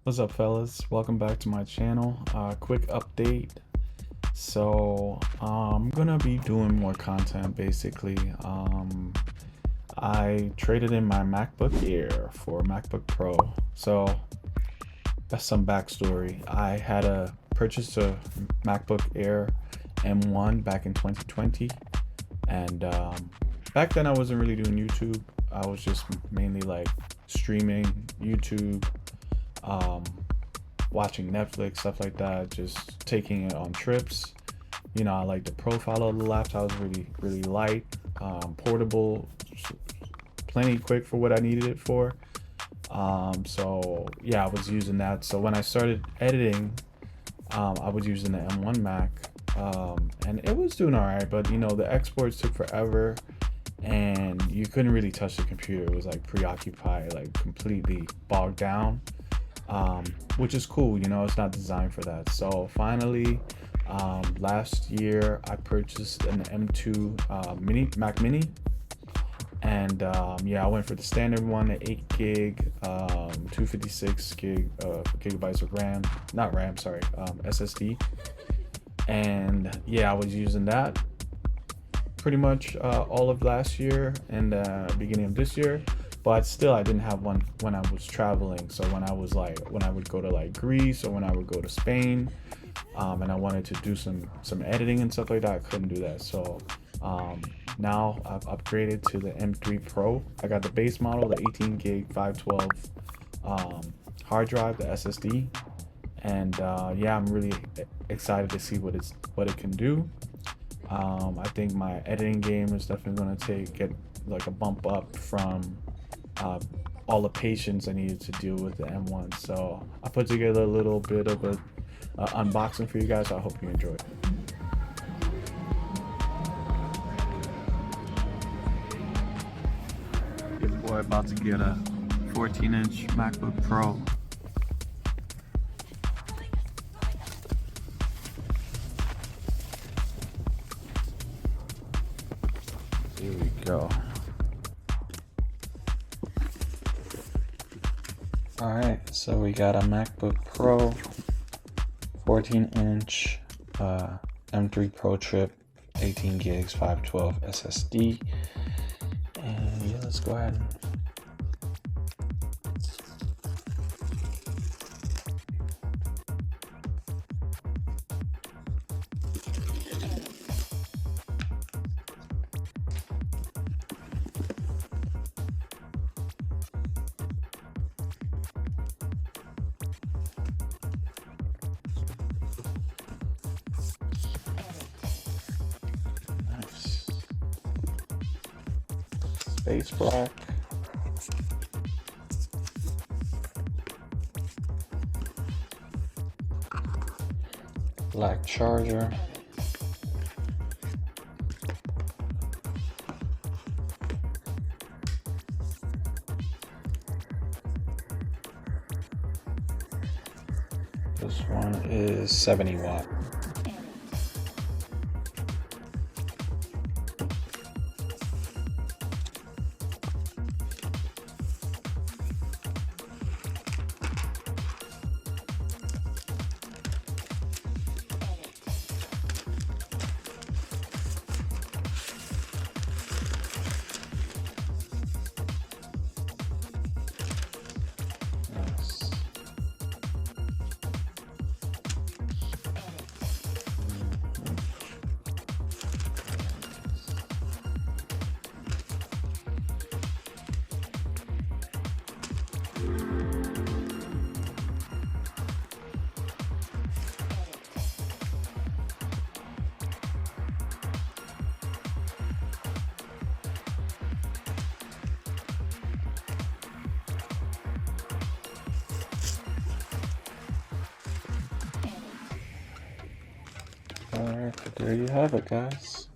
What's up, fellas? Welcome back to my channel. Quick update. I'm gonna be doing more content basically. I traded in my MacBook Air for MacBook Pro. So that's some backstory. I had purchased a MacBook Air M1 back in 2020, and back then I wasn't really doing YouTube. I was just mainly like streaming YouTube, watching Netflix, stuff like that, just taking it on trips. I like the profile of the laptop. It was really light, portable, plenty quick for what I needed it for. So yeah, I was using that. So when I started editing, I was using the M1 Mac, and it was doing all right, but the exports took forever, and you couldn't really touch the computer. It was like preoccupied, like completely bogged down, which is cool. It's not designed for that. So finally, last year I purchased an M2 Mac Mini, and yeah, I went for the standard one, the 8 gig, 256 gigabytes of RAM, not RAM, sorry, SSD. And yeah, I was using that pretty much all of last year and beginning of this year, but still I didn't have one when I was traveling. So when I would go to like Greece, or when I would go to Spain, and I wanted to do some editing and stuff like that, I couldn't do that. So now I've upgraded to the M3 Pro. I got the base model, the 18 gig 512 hard drive, the SSD, and yeah, I'm really excited to see what it can do. I think my editing game is definitely going to get like a bump up from all the patience I needed to deal with the M1. So I put together a little bit of a unboxing for you guys. I hope you enjoy it. Your boy about to get a 14-inch MacBook Pro. Here we go. Alright, so we got a MacBook Pro, 14-inch M3 Pro chip, 18 gigs, 512 SSD. And yeah, let's go ahead. Nice. Space block. Black charger. This one is 70 watt. Alright, there you have it, guys.